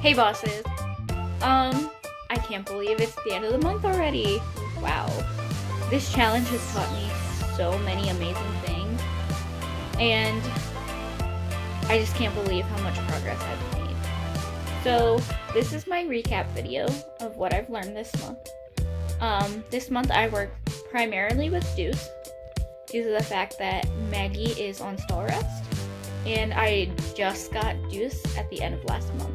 Hey bosses. I can't believe it's the end of the month already. Wow. This challenge has taught me so many amazing things, and I just can't believe how much progress I've made. So this is my recap video of what I've learned this month. This month I worked primarily with Deuce due to the fact that Maggie is on stall rest, and I just got Deuce at the end of last month.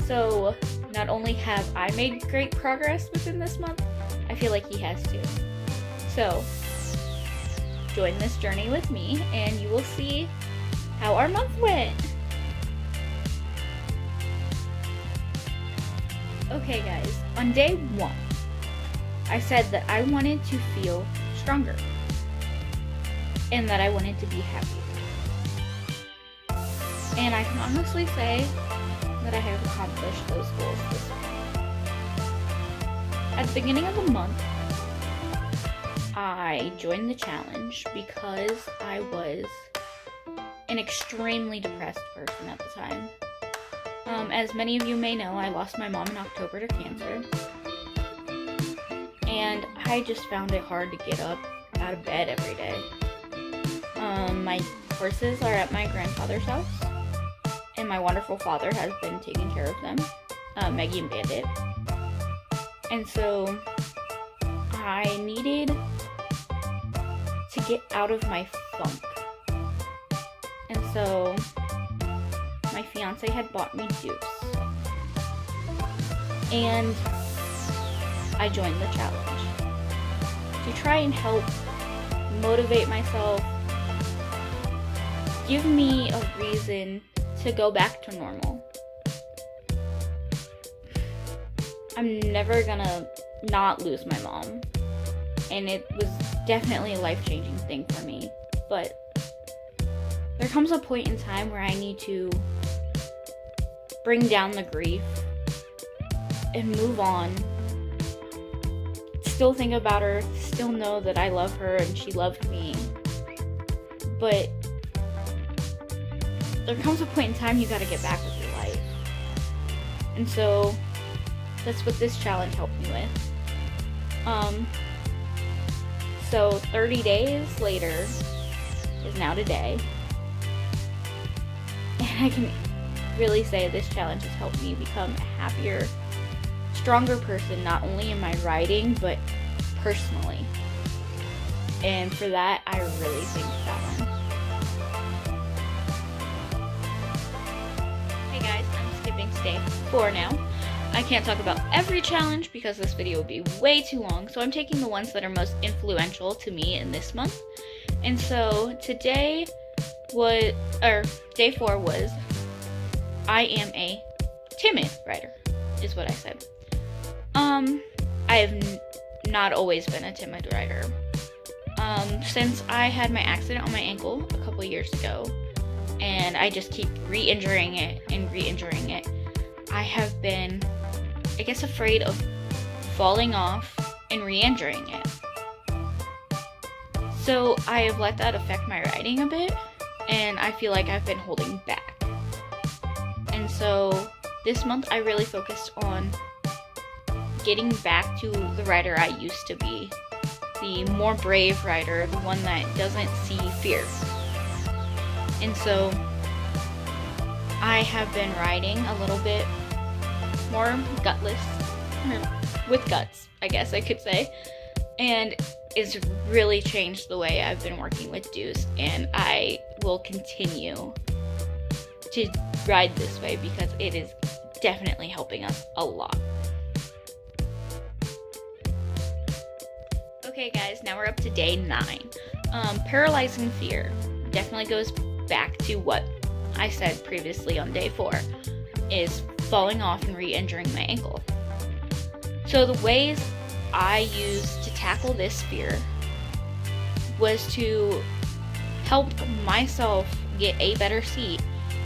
So not only have I made great progress within this month, I feel like he has too. So join this journey with me and you will see how our month went. Okay guys, on day 1, I said that I wanted to feel stronger and that I wanted to be happier. And I can honestly say that I have accomplished those goals this month. At the beginning of the month, I joined the challenge because I was an extremely depressed person at the time. As many of you may know, I lost my mom in October to cancer, and I just found it hard to get up out of bed every day. My horses are at my grandfather's house, and my wonderful father has been taking care of them, Maggie and Bandit. And so I needed to get out of my funk. And so my fiance had bought me Deuce. And I joined the challenge to try and help motivate myself, give me a reason to go back to normal. I'm never gonna not lose my mom, and it was definitely a life-changing thing for me, but there comes a point in time where I need to bring down the grief and move on. Still think about her, still know that I love her and she loved me, but there comes a point in time you gotta get back with your life. And so that's what this challenge helped me with. So 30 days later is now today, and I can really say this challenge has helped me become a happier, stronger person, not only in my riding but personally. And for that, I really thank that one. Hey guys, I'm skipping to day 4 now. I can't talk about every challenge because this video would be way too long, so I'm taking the ones that are most influential to me in this month. And so today was, day 4 was, I am a timid rider, is what I said. I have not always been a timid rider. Since I had my accident on my ankle a couple years ago, and I just keep re-injuring it and re-injuring it, I have been, I guess, afraid of falling off and re-injuring it. So I have let that affect my riding a bit, and I feel like I've been holding back. And so this month I really focused on getting back to the rider I used to be, the more brave rider, the one that doesn't see fear. And so I have been riding a little bit more gutless, or with guts, I guess I could say, and it's really changed the way I've been working with Deuce, and I will continue to ride this way because it is definitely helping us a lot. Okay guys, now we're up to day 9. Paralyzing fear definitely goes back to what I said previously on day 4, is falling off and re-injuring my ankle. So the ways I used to tackle this fear was to help myself get a better seat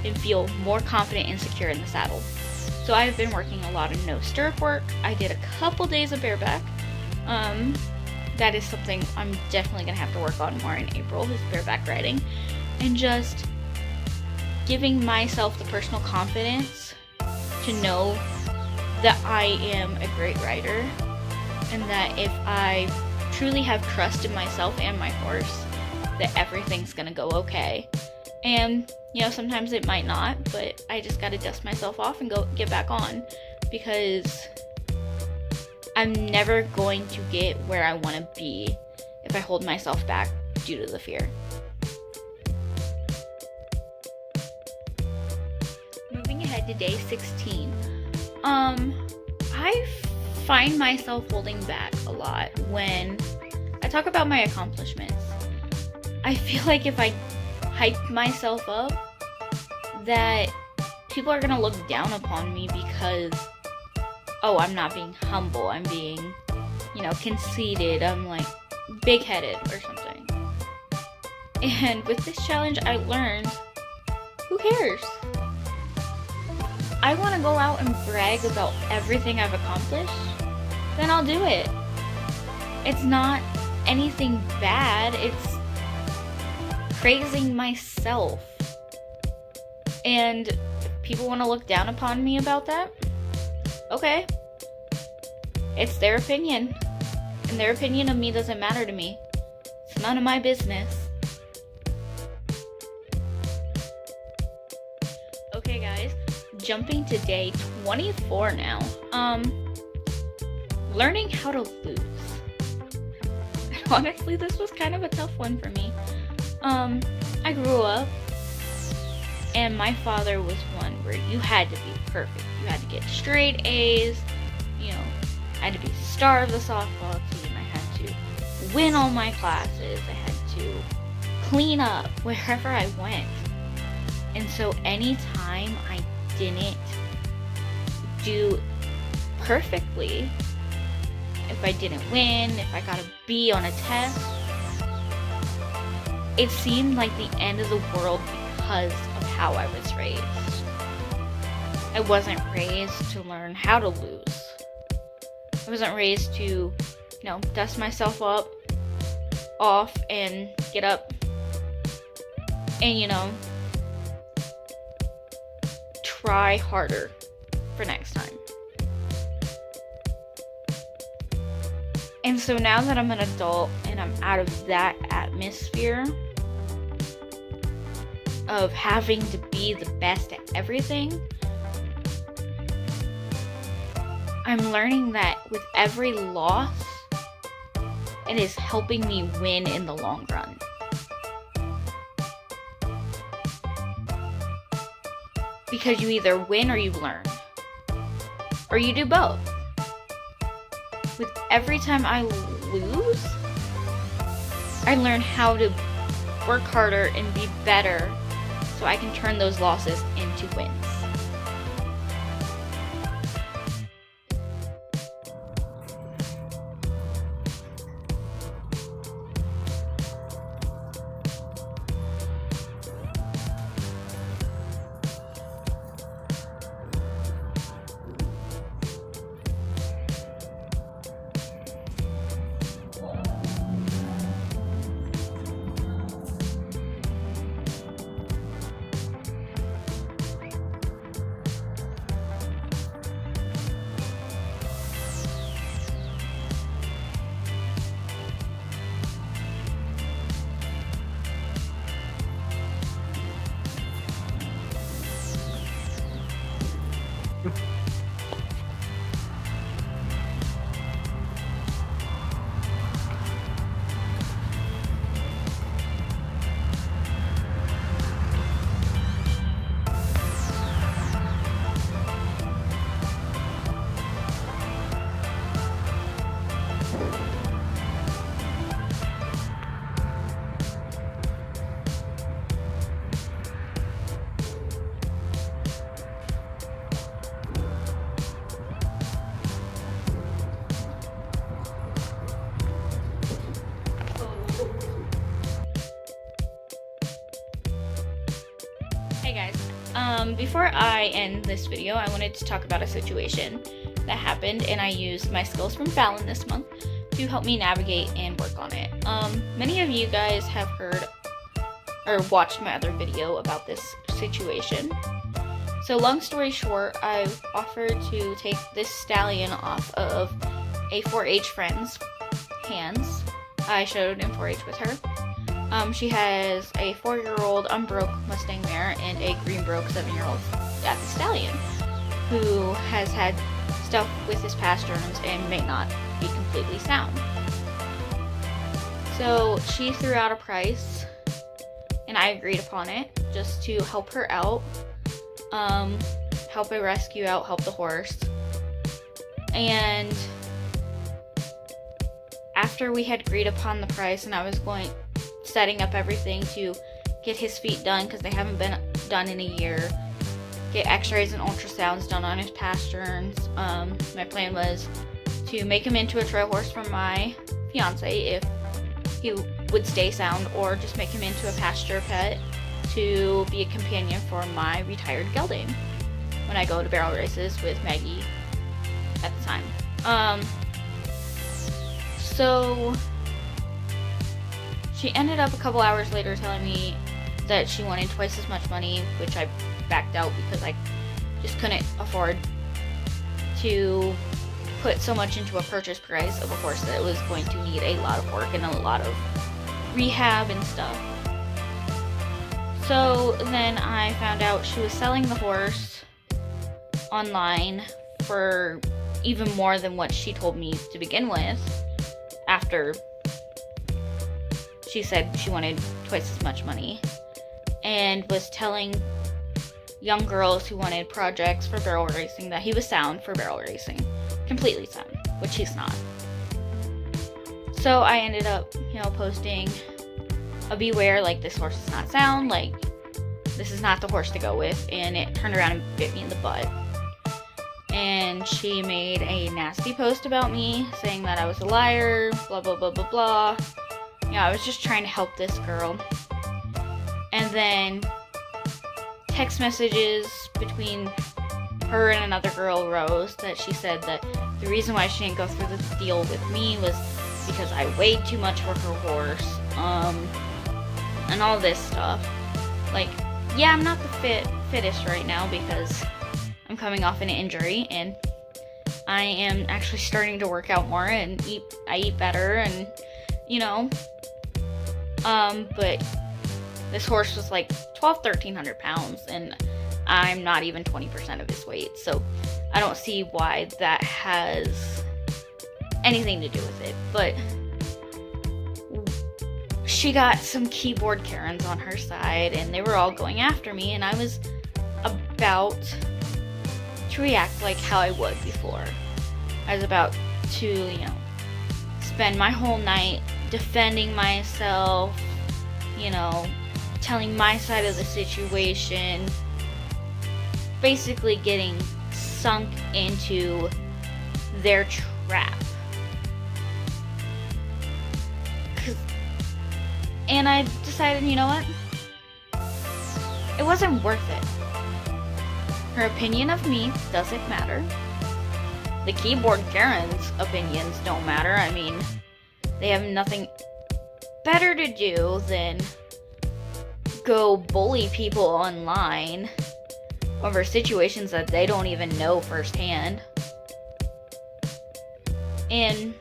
and feel more confident and secure in the saddle. So I've been working a lot of no stirrup work. I did a couple days of bareback. That is something I'm definitely gonna have to work on more in April, is bareback riding, and just giving myself the personal confidence to know that I am a great rider, and that if I truly have trust in myself and my horse, that everything's gonna go okay. And, you know, sometimes it might not, but I just gotta dust myself off and get back on, because I'm never going to get where I want to be if I hold myself back due to the fear. Moving ahead to day 16. I find myself holding back a lot when I talk about my accomplishments. I feel like if I hype myself up, that people are gonna look down upon me because, oh, I'm not being humble, I'm being, conceited, I'm like big-headed or something. And with this challenge, I learned, who cares? I want to go out and brag about everything I've accomplished, then I'll do it. It's not anything bad, it's praising myself. And if people want to look down upon me about that, okay. It's their opinion. And their opinion of me doesn't matter to me. It's none of my business. Okay, guys. Jumping to day 24 now. Learning how to lose. Honestly, this was kind of a tough one for me. I grew up, and my father was one where you had to be perfect. You had to get straight A's, I had to be star of the softball team. I had to win all my classes. I had to clean up wherever I went. And so anytime I didn't do perfectly, if I didn't win, if I got a B on a test, it seemed like the end of the world because of how I was raised. I wasn't raised to learn how to lose. I wasn't raised to, dust myself off and get up and, try harder for next time. And so now that I'm an adult and I'm out of that atmosphere of having to be the best at everything, I'm learning that with every loss, it is helping me win in the long run. Because you either win or you learn. Or you do both. With every time I lose, I learn how to work harder and be better so I can turn those losses into wins. Hey guys, before I end this video, I wanted to talk about a situation that happened, and I used my skills from Fallon this month to help me navigate and work on it. Many of you guys have heard or watched my other video about this situation. So long story short, I offered to take this stallion off of a 4-H friend's hands. I showed in 4-H with her. She has a 4-year-old unbroke Mustang mare and a green-broke 7-year-old Staffy stallion who has had stuff with his pasterns and may not be completely sound. So she threw out a price and I agreed upon it just to help her out, help a rescue out, help the horse. And after we had agreed upon the price and I was setting up everything to get his feet done because they haven't been done in a year, get x-rays and ultrasounds done on his pasterns. My plan was to make him into a trail horse for my fiance if he would stay sound, or just make him into a pasture pet to be a companion for my retired gelding when I go to barrel races with Maggie at the time. So she ended up a couple hours later telling me that she wanted twice as much money, which I backed out because I just couldn't afford to put so much into a purchase price of a horse that was going to need a lot of work and a lot of rehab and stuff. So then I found out she was selling the horse online for even more than what she told me to begin with, after she said she wanted twice as much money, and was telling young girls who wanted projects for barrel racing that he was sound for barrel racing. Completely sound, which he's not. So I ended up, posting a beware, like, this horse is not sound, like, this is not the horse to go with, and it turned around and bit me in the butt. And she made a nasty post about me, saying that I was a liar, blah, blah, blah, blah, blah. I was just trying to help this girl. And then text messages between her and another girl rose that she said that the reason why she didn't go through the deal with me was because I weighed too much for her horse, and all this stuff. Like, yeah, I'm not the fittest right now because I'm coming off an injury, and I am actually starting to work out more and I eat better, and but this horse was like 1,300 pounds, and I'm not even 20% of his weight, so I don't see why that has anything to do with it. But she got some keyboard Karens on her side, and they were all going after me, and I was about to react like how I would before. I was about to, spend my whole night defending myself, telling my side of the situation, basically getting sunk into their trap. And I decided, you know what? It wasn't worth it. Her opinion of me doesn't matter. The keyboard Karen's opinions don't matter. I mean, they have nothing better to do than go bully people online over situations that they don't even know firsthand. And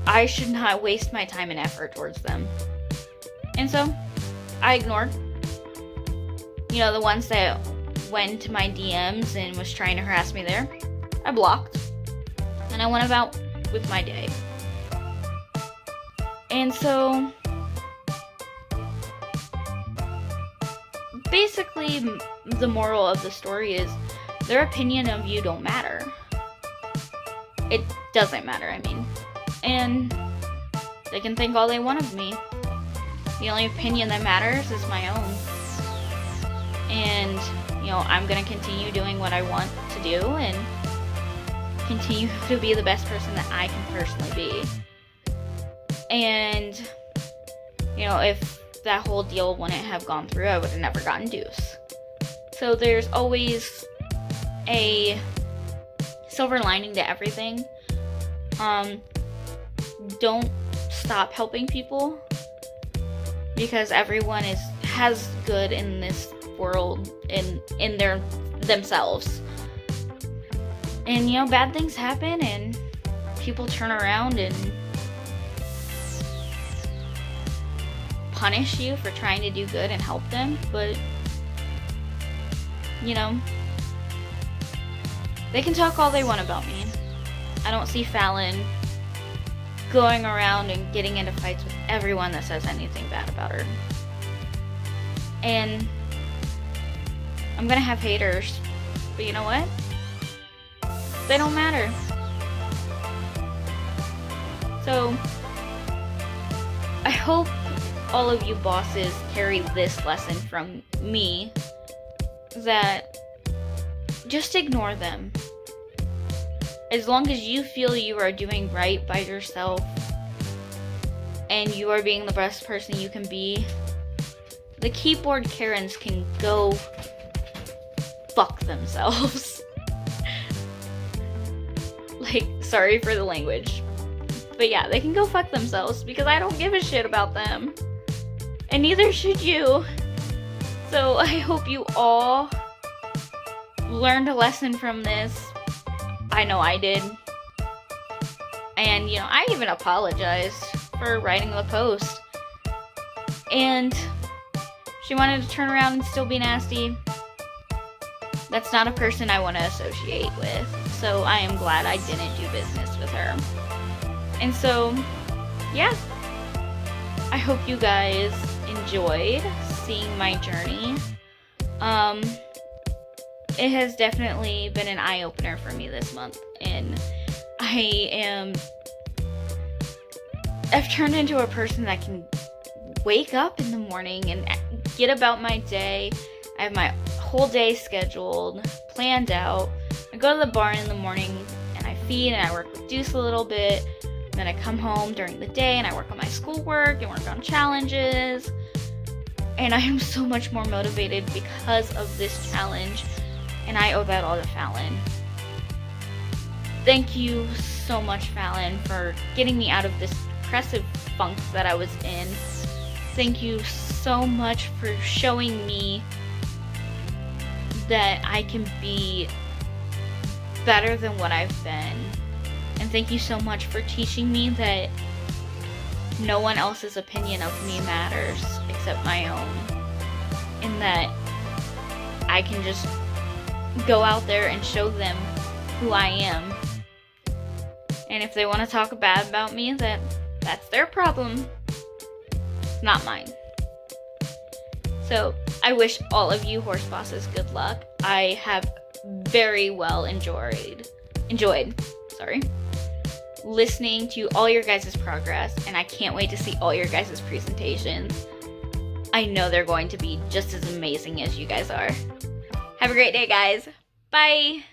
I should not waste my time and effort towards them. And so, I ignored. The ones that went to my DMs and was trying to harass me there, I blocked. And I went about with my day. And so, basically, the moral of the story is their opinion of you don't matter. It doesn't matter, I mean. And they can think all they want of me. The only opinion that matters is my own. And, I'm going to continue doing what I want to do and continue to be the best person that I can personally be. And, if that whole deal wouldn't have gone through, I would have never gotten Deuce. So there's always a silver lining to everything. Don't stop helping people, because everyone has good in this world in themselves. And you know, bad things happen and people turn around and punish you for trying to do good and help them, but you know, they can talk all they want about me. I don't see Fallon going around and getting into fights with everyone that says anything bad about her. And I'm gonna have haters, but you know what? They don't matter. So I hope all of you bosses carry this lesson from me, that just ignore them. As long as you feel you are doing right by yourself and you are being the best person you can be, the keyboard Karens can go fuck themselves. Like, sorry for the language. But yeah, they can go fuck themselves because I don't give a shit about them. And neither should you. So I hope you all learned a lesson from this. I know I did. And, you know, I even apologized for writing the post. And she wanted to turn around and still be nasty. That's not a person I want to associate with. So I am glad I didn't do business with her. And so, yeah. I hope you guys enjoyed seeing my journey. It has definitely been an eye-opener for me this month, and I've turned into a person that can wake up in the morning and get about my day. I have my whole day scheduled, planned out. I go to the barn in the morning and I feed and I work with Deuce a little bit. Then I come home during the day and I work on my schoolwork and work on challenges. And I am so much more motivated because of this challenge. And I owe that all to Fallon. Thank you so much, Fallon, for getting me out of this depressive funk that I was in. Thank you so much for showing me that I can be better than what I've been. And thank you so much for teaching me that no one else's opinion of me matters except my own. And that I can just go out there and show them who I am. And if they want to talk bad about me, that's their problem, not mine. So I wish all of you horse bosses good luck. I have very well enjoyed listening to all your guys' progress, and I can't wait to see all your guys' presentations. I know they're going to be just as amazing as you guys are. Have a great day, guys. Bye!